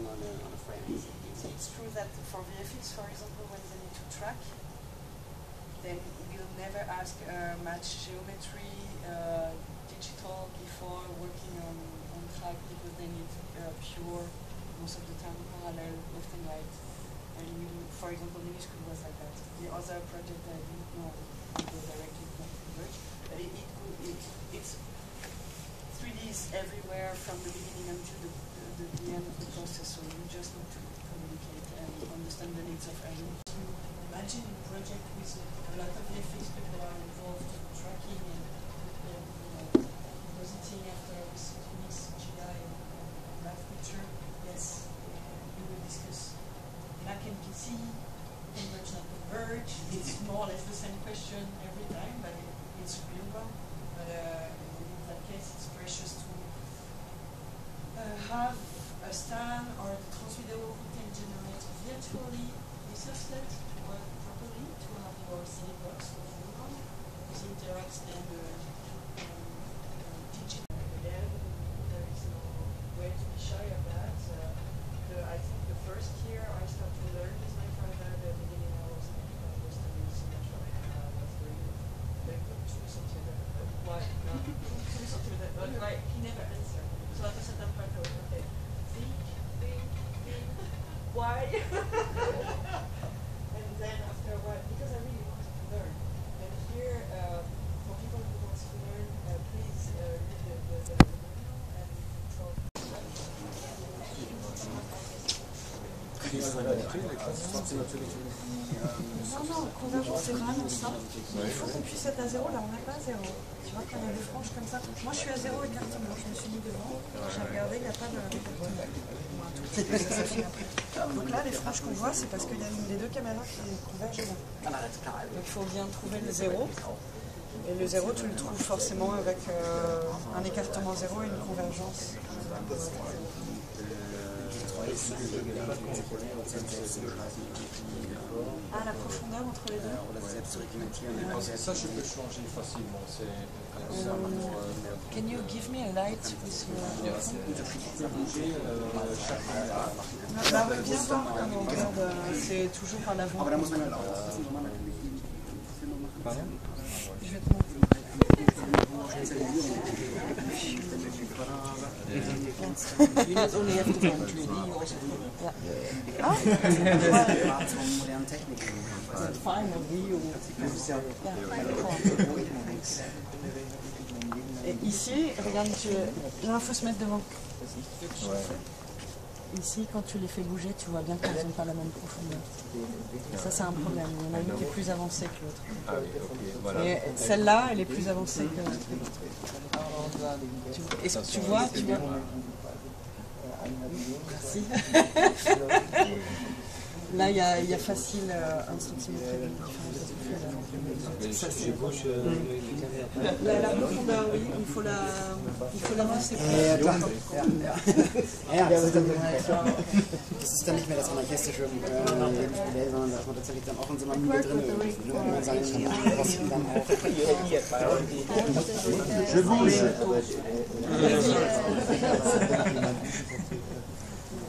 working on a frame. It's true that for VFX, for example, when they need to track, then we'll never ask match geometry digital before working on track, because they need pure, most of the time, parallel, left and right. And we do, for example, Mini School was like that. The other project I didn't know we go directly to Converge, but it's 3D is everywhere from the beginning until the end of the process, so you just need to communicate and understand the needs of everyone. Imagine a project with a lot of VFX people are involved in tracking and compositing after mix GI and live picture. Yes, we will discuss Mac and PC, Converge not Converge. It's more or less the same question every time, but it's a real one. But in that case, it's precious to have a stand or a transmitter who can generate virtually this offset to work properly, to have your CD box with Interact and digital. Again, there is no way to be shy of that. I think the first year I started to learn this microphone at the beginning. I was studying so much right now. I was very something that why not something that but like he never answered. So at a certain point I was okay. Think why? And then after a while, because I really wanted to learn. And here for people who want to learn, please read the video and talk. Non, convergence c'est vraiment simple. Il faut qu'on puisse être à 0, là on n'est pas à 0. Tu vois, quand il y a des franges comme ça. Moi je suis à 0 exactement, je me suis mis devant, j'ai regardé, il n'y a pas de. Donc là, les franges qu'on voit, c'est parce qu'il y a une des deux caméras qui converge là. Donc il faut bien trouver le 0. Et le 0, tu le trouves forcément avec un écartement 0 et une convergence. Ah, la profondeur entre les deux. Ça, je peux changer facilement. Can you give me a light with your Bah oui, viens voir comment on regarde. C'est toujours à l'avant. Pardon? Je vais te montrer. You not only have to learn 3D, you also moderne Techniken. Et ici, regarde, là, il faut se mettre devant. Ici, quand tu les fais bouger, tu vois bien qu'elles n'ont pas la même profondeur. Ça, c'est un problème. Il y en a une qui est plus avancée que l'autre. Ah oui, ok, voilà. Et celle-là, elle est plus avancée que l'autre. Et tu vois. Merci. Là, il y a facile 1 cm de différence. La profondeur, oui, il faut l'avancer. Das ist dann nicht mehr das anarchistische Lebensmodell, sondern da ist man tatsächlich dann auch in so einer Mühle drin irgendwie, ne? Und seinen Kosten dann auch. Je bouge.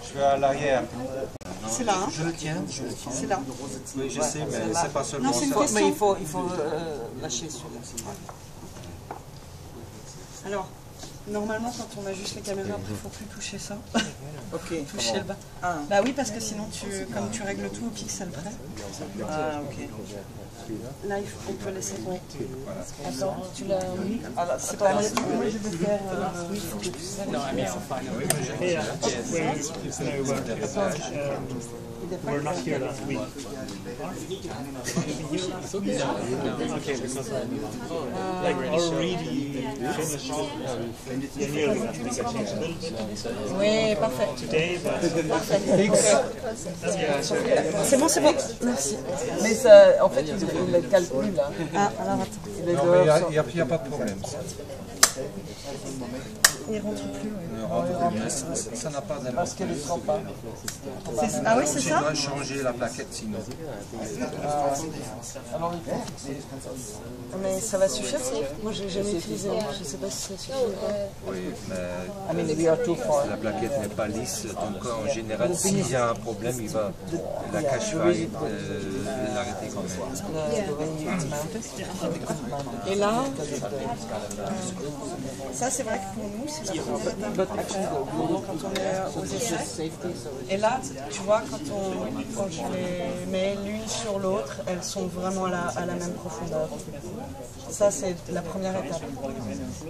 Je vais à l'arrière. C'est là, hein? Je le tiens. C'est là. Oui, je sais, mais c'est pas seulement ça. Mais il faut lâcher celui-là. Alors, normalement, quand on a juste les caméras, il ne faut plus toucher ça. Ok. Toucher le bas. Ah. Bah oui, parce que sinon, comme tu règles tout au pixel près. Ah, ok. Là, on peut laisser. Oui. Attends, tu l'as mis. C'est pas mal. Moi, je vais faire. Oui, il faut que je puisse faire. We're not here last week. Okay, because like already finished nearly last week. I changed a little bit Oui, parfait. today, but C'est bon, c'est bon. Merci. Mais ça, en fait, il le calcule là. Ah, alors attends. Il est Non, mais il n'y a pas de problème. Il rentre plus. Ne rentre plus, mais ça n'a pas d'importance. Parce qu'elle ne sera pas. Ah oui, c'est Tu ça? dois changer la plaquette sinon. Alors il faut fixer. Mais ça va suffire, ça? Moi, j'ai jamais utilisé. Je ne sais pas si ça suffit ou pas. Oui, mais I mean, we are too far. la plaquette n'est pas lisse, donc en général, s'il y a un problème, la cache va l'arrêter quand même. Et là, ça c'est vrai que pour nous, c'est la première étape quand on est aux essais. Et là, tu vois, quand je les mets l'une sur l'autre, elles sont vraiment à la même profondeur. Ça, c'est la première étape.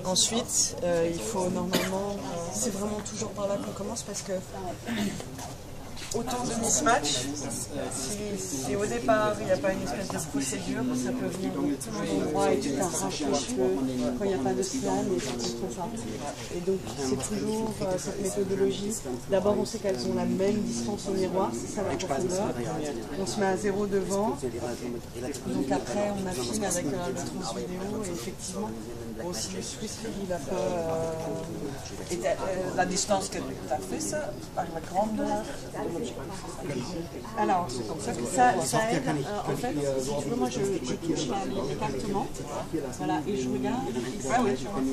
Ensuite, il faut normalement, c'est vraiment toujours par là qu'on commence parce que autant de mismatch, si au départ il n'y a pas une espèce de procédure, ça peut venir dans tous les endroits et tu t'arraches les cheveux quand il n'y a pas de slam et tout comme ça. Et donc c'est toujours cette méthodologie. D'abord on sait qu'elles ont la même distance au miroir, c'est ça la profondeur. On se met à 0 devant, donc après on affine avec le trans vidéo et effectivement, bon, si le Swiss il n'a pas... Et la distance que tu as fait, ça, par la grandeur. Alors, c'est comme ça que ça aide. En fait, si tu veux, moi je touche l'écartement, voilà, et je regarde,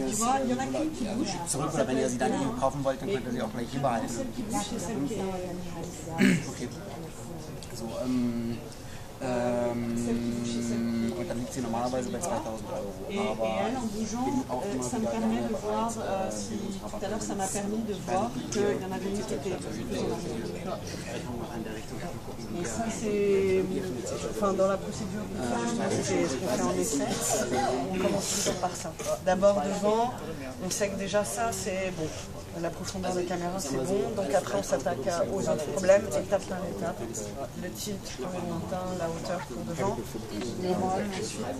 tu vois, il y en a qu'une qui bouge. Zurück, oder wenn ihr sie dann hier kaufen wollt, dann könnt ihr sie auch gleich hier behalten. Celle qui bouge, c'est celle qui est... Okay. So, und dann liegt sie normalerweise bei 2.000 €. Et elle, en bougeant, ça me permet de voir, si tout à l'heure ça m'a permis de voir qu'il y en avait une qui était plus en arrière. Et ça c'est, enfin dans la procédure du film, c'est ce qu'on fait en essai, on commence toujours par ça. D'abord devant, on sait que déjà ça c'est bon. La profondeur de caméra c'est bon, donc après on s'attaque aux autres problèmes, étape par étape. Le tilt pour le lointain, la hauteur pour devant, les rôles ensuite.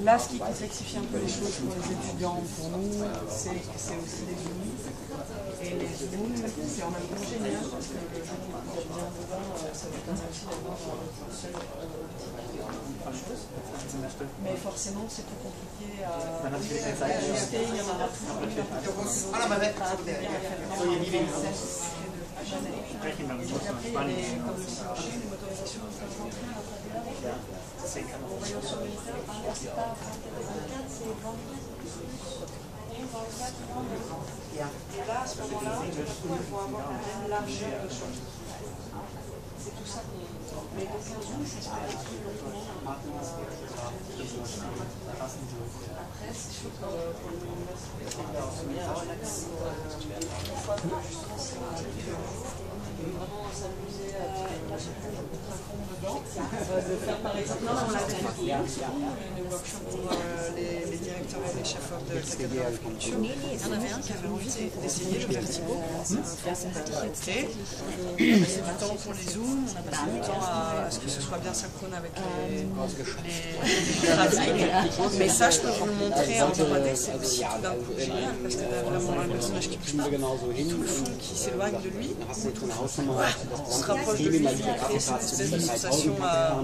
Là ce qui complexifie un peu les choses pour les étudiants, pour nous, c'est aussi les zooms. Et les zooms, c'est en même temps génial parce que le zoom qui vient dedans, ça nous permet aussi d'avoir un seul chose. Mais forcément c'est plus compliqué à ajuster, il y en aura toujours une à et là, à ce moment-là, il faut avoir la même largeur de champ. C'est tout ça qu'on... Mais dans un zoom, ça se fait plus longtemps. Après, c'est sûr que pour le bien relaxé, une fois que justement, c'est vraiment s'amuser à fond dedans. De faire par exemple, là on l'a fait une workshop pour les directeurs et les chefs de cathédrale de culture. Il y en avait un qui avait envie d'essayer le vertigo. C'est du temps pour les zooms, on a passé du temps à ce que ce soit bien synchrone avec les graphiques. Mais ça, je peux vous le montrer en 3D, c'est aussi tout d'un coup génial parce que vraiment un personnage qui bouge pas, tout le fond qui s'éloigne de lui, on se rapproche de lui, il crée cette espèce de sensation à...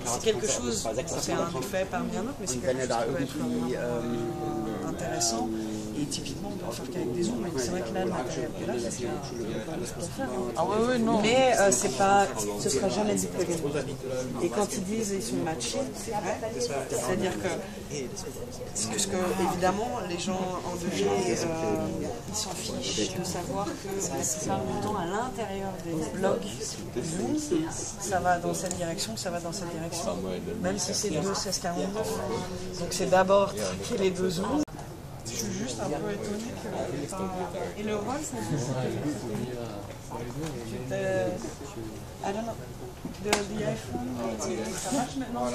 C'est quelque chose, c'est un effet parmi un autre, mais c'est quelque chose qui peut être intéressant. Et typiquement, on peut le faire qu'avec des zooms. C'est vrai que là, le matériel que là, c'est bien pour faire. Ah oui, oui, non. Mais c'est pas, ce sera jamais du plug and play. Et quand ils disent ils sont matchés, c'est vrai. C'est-à-dire que, évidemment, les gens en 2G, ils s'en fichent de savoir que la plupart du temps, à l'intérieur des blocs Zoom, ça va dans cette direction, ça va dans cette direction. Même si c'est 2 1649. Donc c'est d'abord traquer les deux zooms. Je suis juste un peu étonnée que... Et le rôle, ça dit I don't know. The iPhone, ça marche maintenant?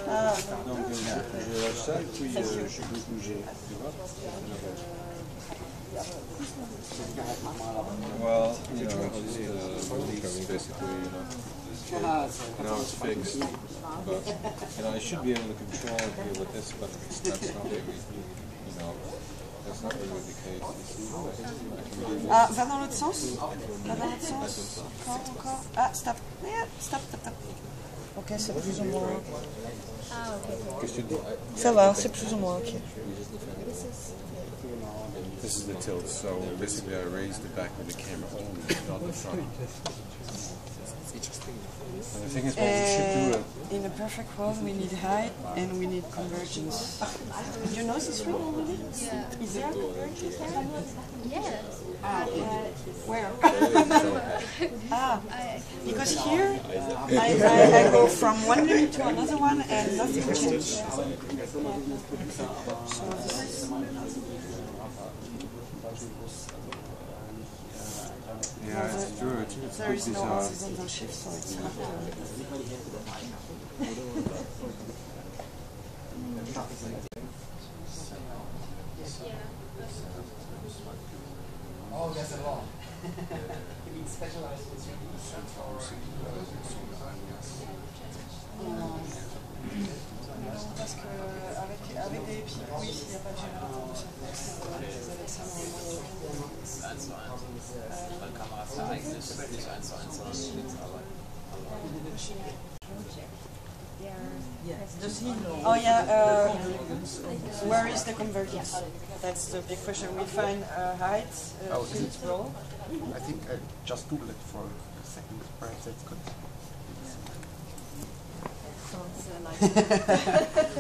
Ah, Donc je lâche ça et puis je peux bouger. Well, you know, now it's fixed, but I should be able to control here with this, but that's not really, that's not really the case. Ah, va dans l'autre sens. Va dans l'autre sens. Encore. Ah, stop. Stop. Ok, c'est plus ou moins. Qu'est-ce que tu dis? Ça va, c'est plus ou moins ok. This is the tilt, so basically I raise the back of the camera only, not the front. And the thing is, what we should do in a perfect world, we need height and we need convergence. You know this ring already? Yeah. Is there convergence? Yes. Where? I Because here I go from one limit to another one and nothing changes. yeah, it's true. It's There quite is no bizarre. horizontal shift, so it's hard to... Oh, there's a lot. You mean specialized instruments? Parce qu'avec des pieds, oui, il n'y a pas de générateur. Les Alexandre Weil Kameras vereignet ist, nicht 1:1 Schnitzarbeit. Does he know? Oh yeah, where is the convergence? That's the big question. We find height, field roll. I think I just Google it for a second. Perhaps that's good.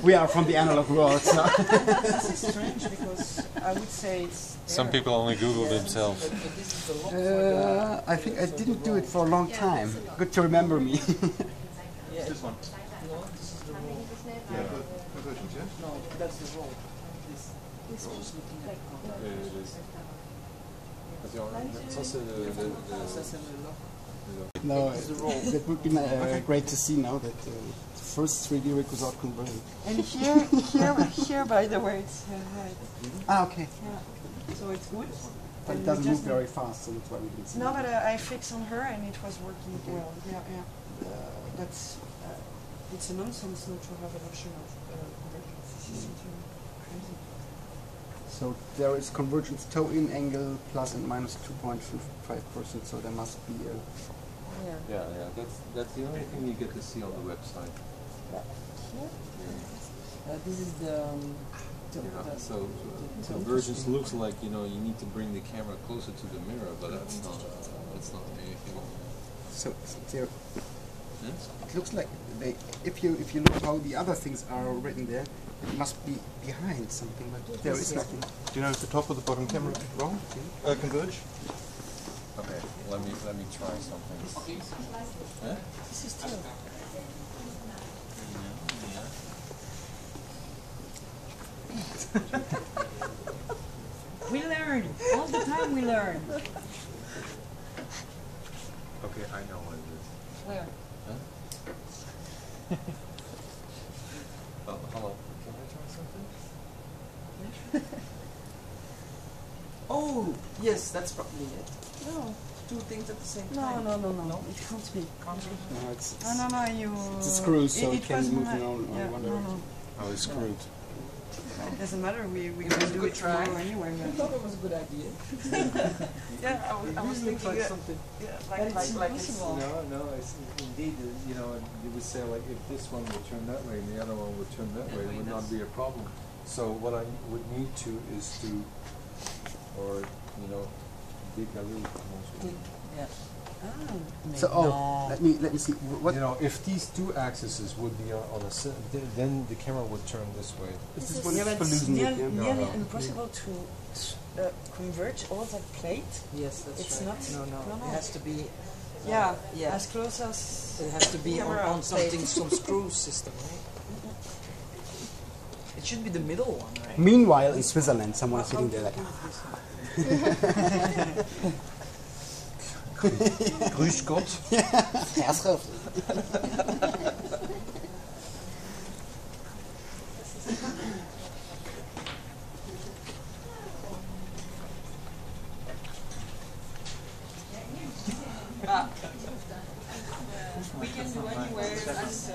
We are from the analog world, so. This is strange because I would say it's Some people only Google themselves. I think I didn't do it for a long time. Good to remember me. This one. No, this is the roll. No, that's the roll. This is just looking at No, that would be great to see now that the first 3D rig was out converted. And here, by the way, it's height. Ah, okay. Yeah. So it's good. But it And doesn't we move just- very fast, so that's why we didn't see No, it. but I fixed on her and it was working well. Yeah, yeah. That's it's a nonsense not to have an option of convergence. This is something crazy. So there is convergence toe-in angle plus and minus 2.55%, so there must be a... Yeah. Yeah, that's the only thing you get to see on the website. this is the... So convergence looks like, you need to bring the camera closer to the mirror, but that's not anything. So there, Hmm? it looks like if you look how the other things are written there, it must be behind something, but there is nothing. Do you know if the top or the bottom camera wrong? Converge? Okay, let me try something. Huh? This is still. We learn. All the time we learn. Okay, I know what it is. Where? Huh? Hello, can I try something? Oh, yes, that's probably it. No. Two things at the same No, time. no. It can't be. No, it's No, you... it's a screw, so it can was move my- in all yeah, one no. direction. Oh, it's screwed. It doesn't matter, we It can was a do good it try. tomorrow anyway. I thought it was a good idea. Yeah, I was thinking like that, something. like it's impossible. No, it's indeed, you would say like if this one would turn that way and the other one would turn that way, it would not be a problem. So what I would need to is to, dig a little closer. Yeah. So let me see what If these two axes would be on then the camera would turn this way. is this one Yeah, but it's hallucinating, nearly, yeah? nearly No. impossible to converge all that plate. Yes, that's It's right. not- no. It has to be. Yeah, Yeah. as close as... It has to be Camera on something, plate. some screw system, right? It should be the middle one, right? Meanwhile, in Switzerland, someone is sitting there like, Grüß Gott. Herrschaft. We can do anywhere as...